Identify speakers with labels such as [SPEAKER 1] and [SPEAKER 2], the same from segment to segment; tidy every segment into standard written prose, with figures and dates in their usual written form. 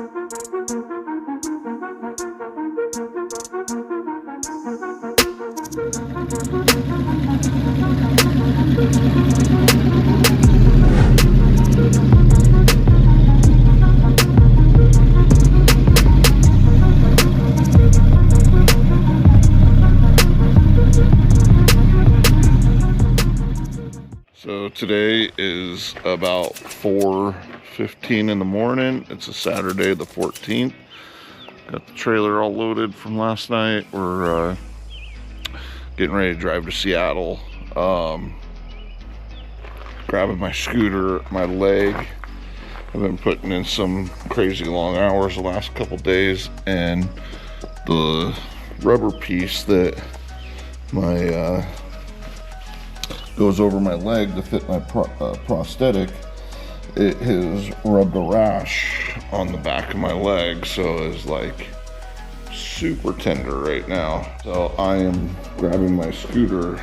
[SPEAKER 1] So today is about 4:15 in the morning. It's a Saturday the 14th. Got the trailer all loaded from last night. We're getting ready to drive to Seattle. Grabbing my scooter, my leg. I've been putting in some crazy long hours the last couple days, and the rubber piece that my goes over my leg to fit my prosthetic, it has rubbed a rash on the back of my leg, so it's like super tender right now. So I am grabbing my scooter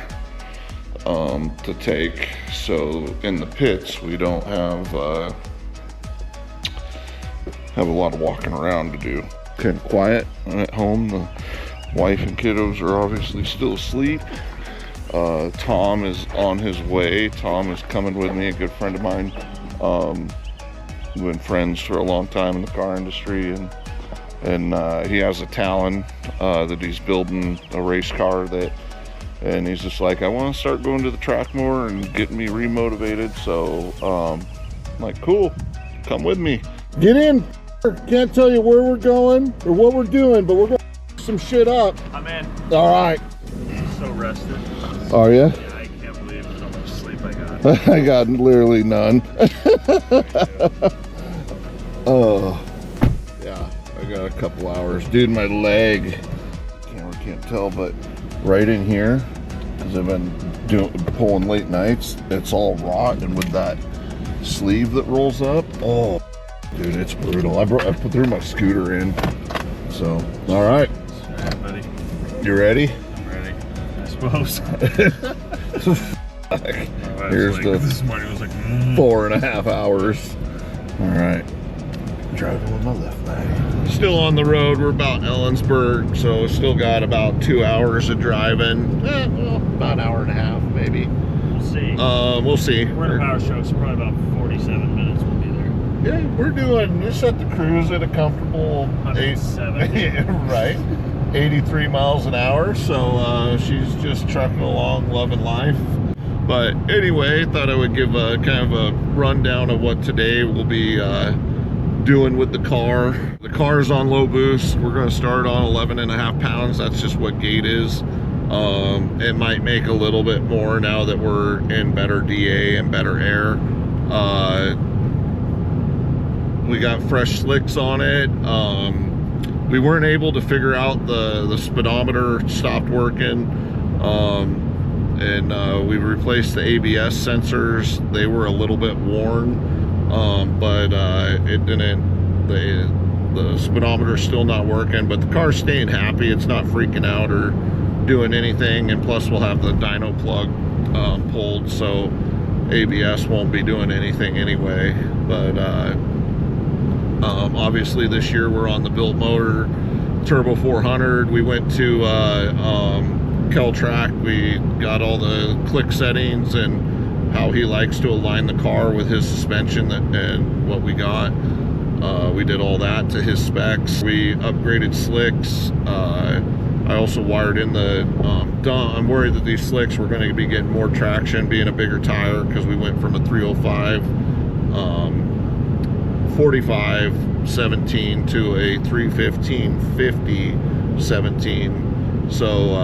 [SPEAKER 1] to take, so in the pits we don't have a lot of walking around to do. Kind of quiet at home. The wife and kiddos are obviously still asleep. Tom is on his way. Tom is coming with me, a good friend of mine. We've been friends for a long time in the car industry, and he has a Talon that he's building, a race car and he's just like, I want to start going to the track more and getting me remotivated. So I'm like, cool, come with me. Get in. Can't tell you where we're going or what we're doing, but we're going to some shit up.
[SPEAKER 2] I'm in.
[SPEAKER 1] All right.
[SPEAKER 2] I'm so rested.
[SPEAKER 1] Are you?
[SPEAKER 2] Yeah, I can't believe how much sleep I got.
[SPEAKER 1] I got literally none. Oh, yeah, I got a couple hours. Dude, my leg, can't tell, but right in here, because I've been pulling late nights, it's all rot, and with that sleeve that rolls up, oh, dude, it's brutal. I threw my scooter in, so, all right.
[SPEAKER 2] All right, buddy.
[SPEAKER 1] You ready?
[SPEAKER 2] I'm ready, I suppose.
[SPEAKER 1] Here's
[SPEAKER 2] like,
[SPEAKER 1] the
[SPEAKER 2] this morning was like
[SPEAKER 1] 4.5 hours. All right, driving with my left leg. Still on the road. We're about Ellensburg, so still got about 2 hours of driving. Well, about an hour and a half, maybe.
[SPEAKER 2] We'll see.
[SPEAKER 1] We'll see.
[SPEAKER 2] We're at a power show, so probably about 47 minutes we'll be there.
[SPEAKER 1] Yeah, we're set the cruise at a comfortable
[SPEAKER 2] 107.
[SPEAKER 1] Right, 83 miles an hour. So she's just trucking along, loving life. But anyway, thought I would give a kind of a rundown of what today we'll be doing with the car. The car is on low boost. We're going to start on 11.5 pounds. That's just what gate is. It might make a little bit more now that we're in better DA and better air. We got fresh slicks on it. We weren't able to figure out the speedometer stopped working. And we replaced the ABS sensors. They were a little bit worn, but it didn't, the speedometer's still not working, but the car's staying happy. It's not freaking out or doing anything, and plus we'll have the dyno plug pulled, so ABS won't be doing anything anyway. But obviously this year we're on the built motor, Turbo 400. We went to Track. We got all the click settings and how he likes to align the car with his suspension and what we got. We did all that to his specs. We upgraded slicks. I also wired in the I'm worried that these slicks were going to be getting more traction being a bigger tire, because we went from a 305 45 17 to a 315 50 17. So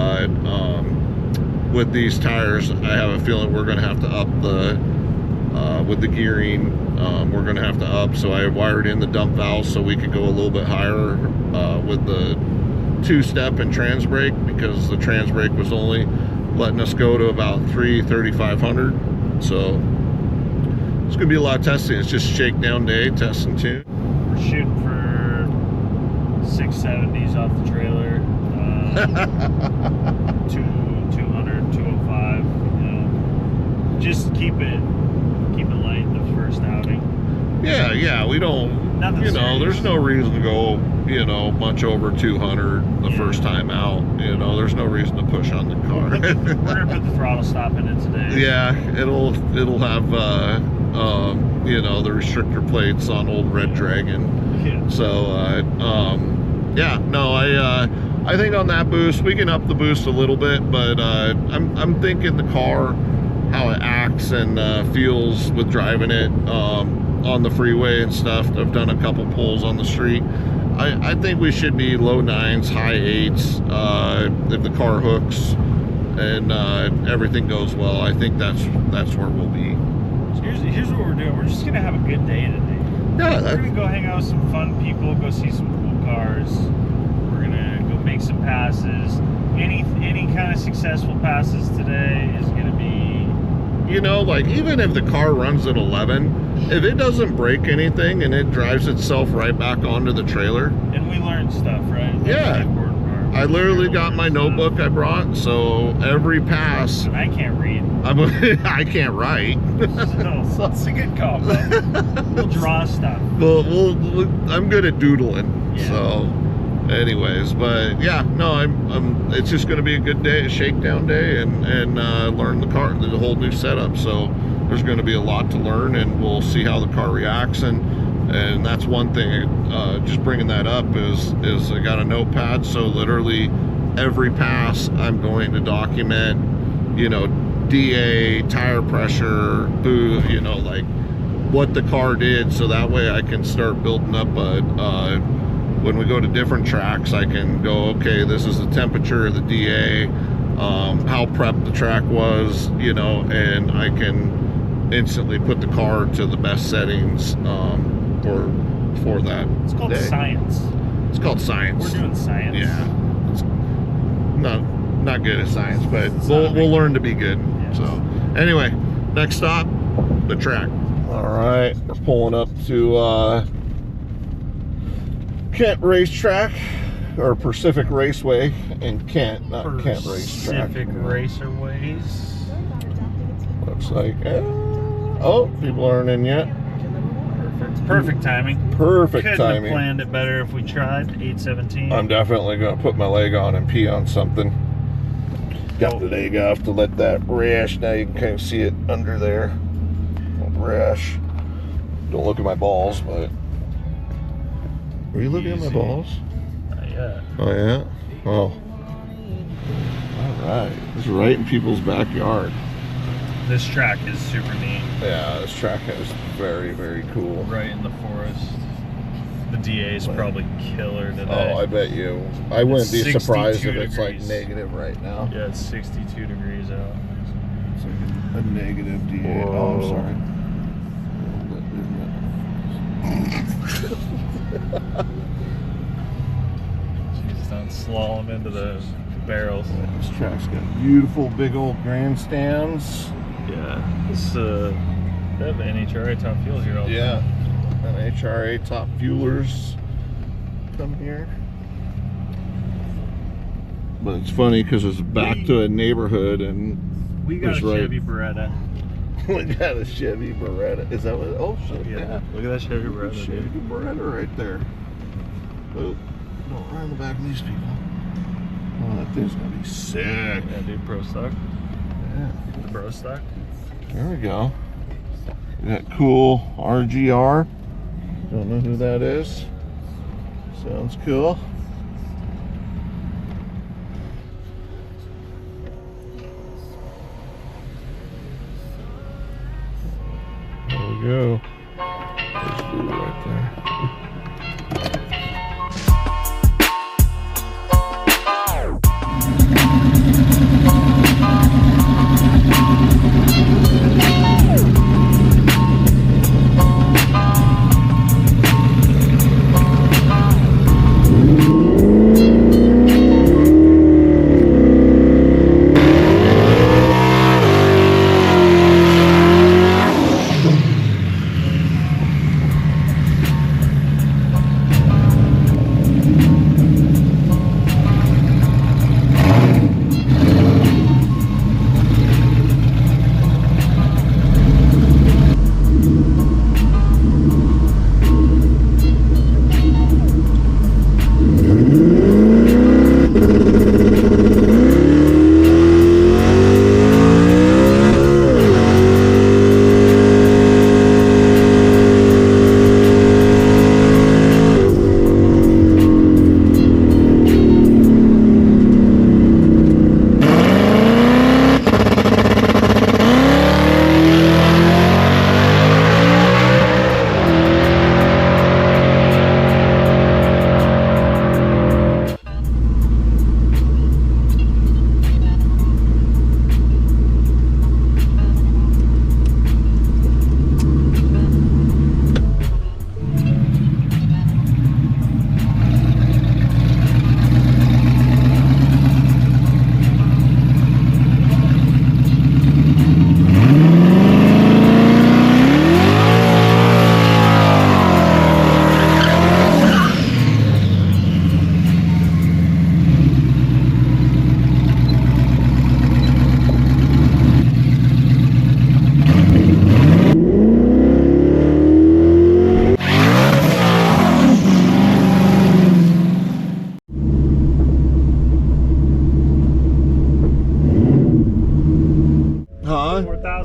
[SPEAKER 1] with these tires, I have a feeling we're going to have to up the with the gearing. We're going to have to up, so I wired in the dump valve so we could go a little bit higher with the two-step and trans brake, because the trans brake was only letting us go to about 3,500. So it's going to be a lot of testing. It's just shakedown day, test and tune.
[SPEAKER 2] We're shooting for 670s off the trailer. 200, 205. You know, just keep it light the first outing.
[SPEAKER 1] Yeah, we don't
[SPEAKER 2] Nothing
[SPEAKER 1] you know,
[SPEAKER 2] serious.
[SPEAKER 1] there's no reason to go, you know, much over 200 the first time out. You know, there's no reason to push on the car.
[SPEAKER 2] We're gonna put the throttle stop in it today.
[SPEAKER 1] Yeah, it'll have you know, the restrictor plates on old Red Dragon.
[SPEAKER 2] Yeah.
[SPEAKER 1] So yeah, no, I think on that boost we can up the boost a little bit, but I'm thinking the car, how it acts and feels with driving it on the freeway and stuff. I've done a couple pulls on the street. I think we should be low 9s, high 8s if the car hooks and everything goes well. I think that's where we'll be.
[SPEAKER 2] So here's what we're doing. We're just gonna have a good day today.
[SPEAKER 1] Yeah,
[SPEAKER 2] we're gonna go hang out with some fun people, go see some cool cars. We're gonna go make some passes. Any kind of successful passes today is gonna be,
[SPEAKER 1] you know, like even if the car runs at 11, if it doesn't break anything and it drives itself right back onto the trailer.
[SPEAKER 2] And we learned stuff, right? That's
[SPEAKER 1] Yeah.
[SPEAKER 2] the important part.
[SPEAKER 1] I literally got my notebook I brought, so every pass.
[SPEAKER 2] And I can't read.
[SPEAKER 1] I can't write.
[SPEAKER 2] So it's a good combo. We'll draw stuff.
[SPEAKER 1] Well, I'm good at doodling.
[SPEAKER 2] Yeah.
[SPEAKER 1] So, anyways, but yeah, no, it's just going to be a good day, a shakedown day, and learn the car, the whole new setup. So there's going to be a lot to learn, and we'll see how the car reacts. And that's one thing. Just bringing that up is I got a notepad, so literally every pass I'm going to document, you know, DA, tire pressure, boost, you know, like what the car did, so that way I can start building up when we go to different tracks, I can go, okay, this is the temperature of the DA, how prepped the track was, you know, and I can instantly put the car to the best settings for that.
[SPEAKER 2] It's called
[SPEAKER 1] day.
[SPEAKER 2] science.
[SPEAKER 1] It's called science.
[SPEAKER 2] We're doing science.
[SPEAKER 1] Yeah. It's not good at science, but we'll learn to be good.
[SPEAKER 2] Yes.
[SPEAKER 1] So anyway, next stop, the track. All right, we're pulling up to Kent Racetrack, or Pacific Raceway in Kent, not Kent Racetrack.
[SPEAKER 2] Pacific Raceways.
[SPEAKER 1] Looks like, oh, people aren't in yet.
[SPEAKER 2] Perfect timing.
[SPEAKER 1] Perfect
[SPEAKER 2] Couldn't
[SPEAKER 1] timing.
[SPEAKER 2] have planned it better if we tried. 8:17.
[SPEAKER 1] I'm definitely gonna put my leg on and pee on something. Got the leg off to let that rash. Now you can kind of see it under there. Rash. Don't look at my balls, but are you looking at my balls?
[SPEAKER 2] Yeah.
[SPEAKER 1] Oh yeah. Oh. All right. It's right in people's backyard.
[SPEAKER 2] This track is super neat.
[SPEAKER 1] Yeah, this track is very, very cool.
[SPEAKER 2] Right in the forest. The DA is probably killer today.
[SPEAKER 1] Oh, I bet you. I wouldn't be surprised if
[SPEAKER 2] 62
[SPEAKER 1] it's like
[SPEAKER 2] degrees.
[SPEAKER 1] negative right now.
[SPEAKER 2] Yeah, it's 62 degrees out.
[SPEAKER 1] It's like a negative DA.
[SPEAKER 2] Whoa.
[SPEAKER 1] Oh, I'm sorry.
[SPEAKER 2] Jeez, don't slalom into the barrels.
[SPEAKER 1] This track's got beautiful big old grandstands.
[SPEAKER 2] Yeah, this they have NHRA top fuels here all the
[SPEAKER 1] Yeah,
[SPEAKER 2] time.
[SPEAKER 1] and HRA top fuelers come here. But it's funny because it's back to a neighborhood and
[SPEAKER 2] We got a
[SPEAKER 1] it's right-
[SPEAKER 2] Chevy Beretta.
[SPEAKER 1] we got a Chevy Beretta. Is that what? Oh shit! Yeah,
[SPEAKER 2] Look at that Chevy Beretta,
[SPEAKER 1] Chevy
[SPEAKER 2] dude.
[SPEAKER 1] Beretta right there. Oh, don't run in the back of these people. Oh, that thing's gonna be sick.
[SPEAKER 2] Yeah, dude, Pro Stock.
[SPEAKER 1] Yeah.
[SPEAKER 2] The Pro Stock.
[SPEAKER 1] There we go. That cool RGR. Don't know who that is. Sounds cool. There we go. There's blue right there.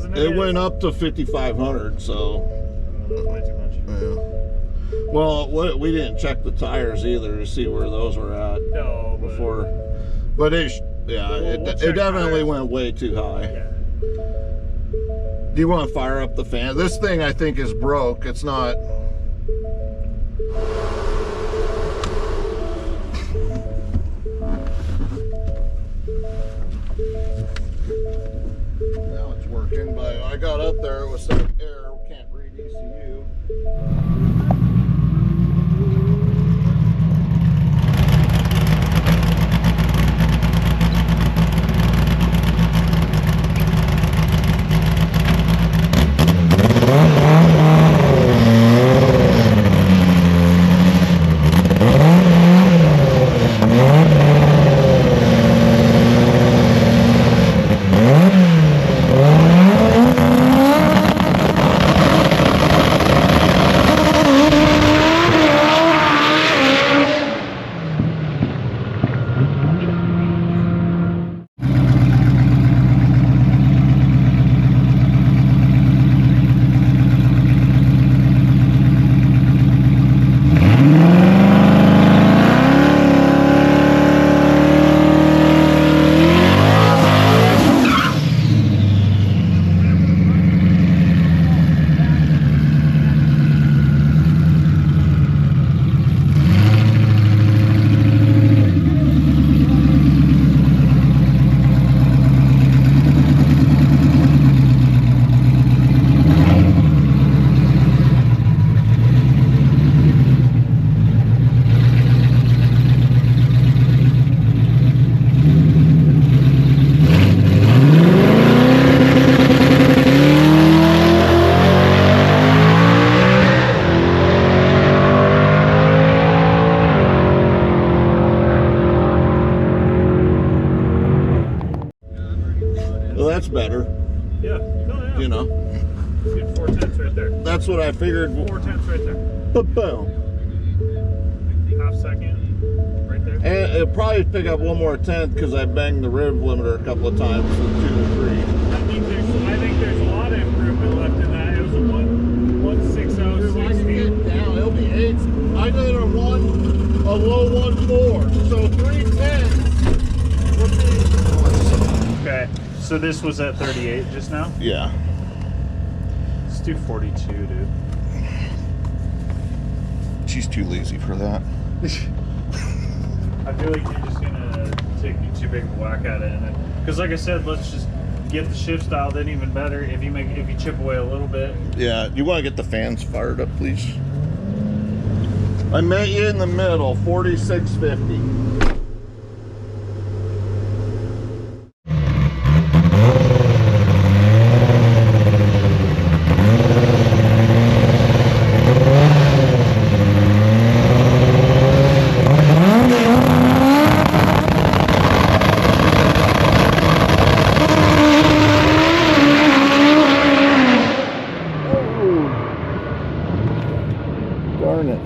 [SPEAKER 2] 50,000.
[SPEAKER 1] It went up to 5,500, so.
[SPEAKER 2] That's way too much.
[SPEAKER 1] Yeah. Well, we didn't check the tires either to see where those were at.
[SPEAKER 2] No,
[SPEAKER 1] before. But it definitely went way too high.
[SPEAKER 2] Yeah.
[SPEAKER 1] Do you want to fire up the fan? This thing I think is broke. It's not. Now it's working, but I got up there, it was some error. Can't read ECU. Well, that's better.
[SPEAKER 2] Yeah. No, yeah.
[SPEAKER 1] You know.
[SPEAKER 2] Get 4/10 right there.
[SPEAKER 1] That's what I figured.
[SPEAKER 2] 4/10 right there.
[SPEAKER 1] Boom.
[SPEAKER 2] Half second. Right there.
[SPEAKER 1] And it'll probably pick up one more tenth because I banged the rev limiter a couple of times with 2 to 3.
[SPEAKER 2] I think there's a lot of improvement left in that. It was a 1.6060.
[SPEAKER 1] Down, it'll be 8. I did a low 1.4, so 310 would be.
[SPEAKER 2] Okay, so this was at 38 just now?
[SPEAKER 1] Yeah.
[SPEAKER 2] Let's do 42, dude.
[SPEAKER 1] She's too lazy for that.
[SPEAKER 2] I feel like you're just gonna take too big of a whack at it, and because like I said, let's just get the shift style. Then even better if you chip away a little bit.
[SPEAKER 1] Yeah, you want to get the fans fired up, please? I met you in the middle, 4650. Darn it.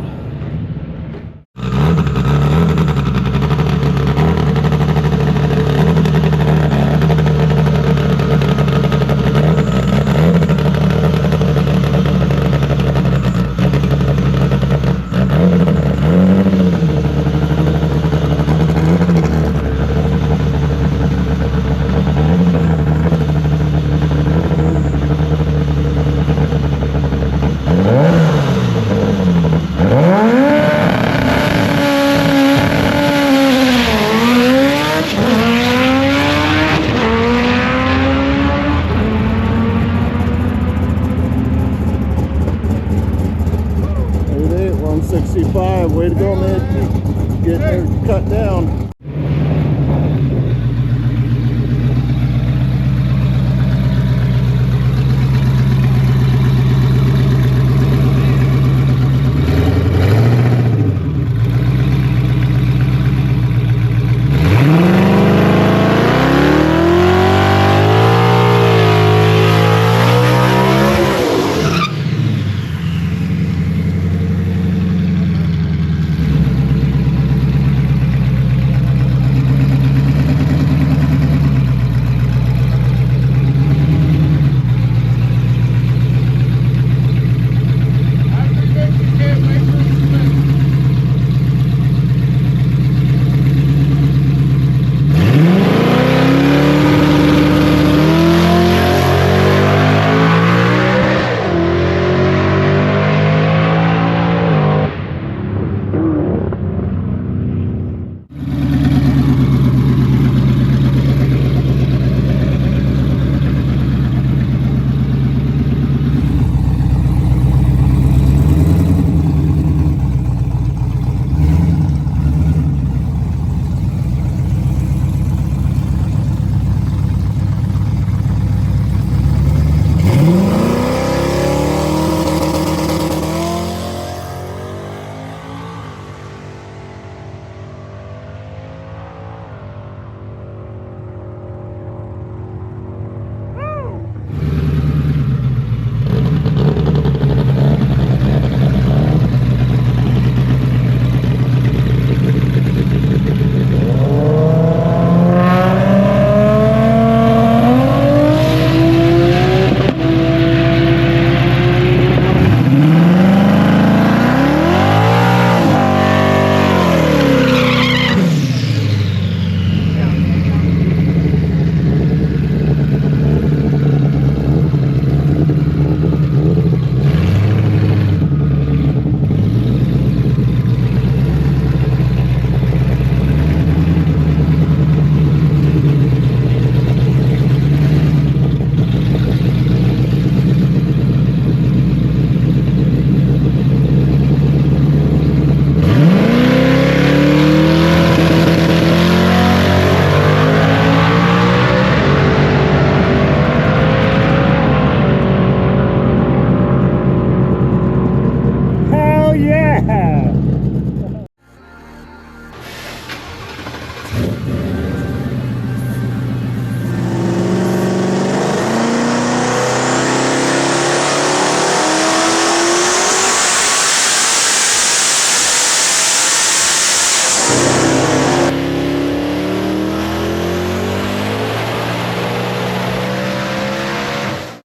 [SPEAKER 1] Way to go, man. Getting her cut down.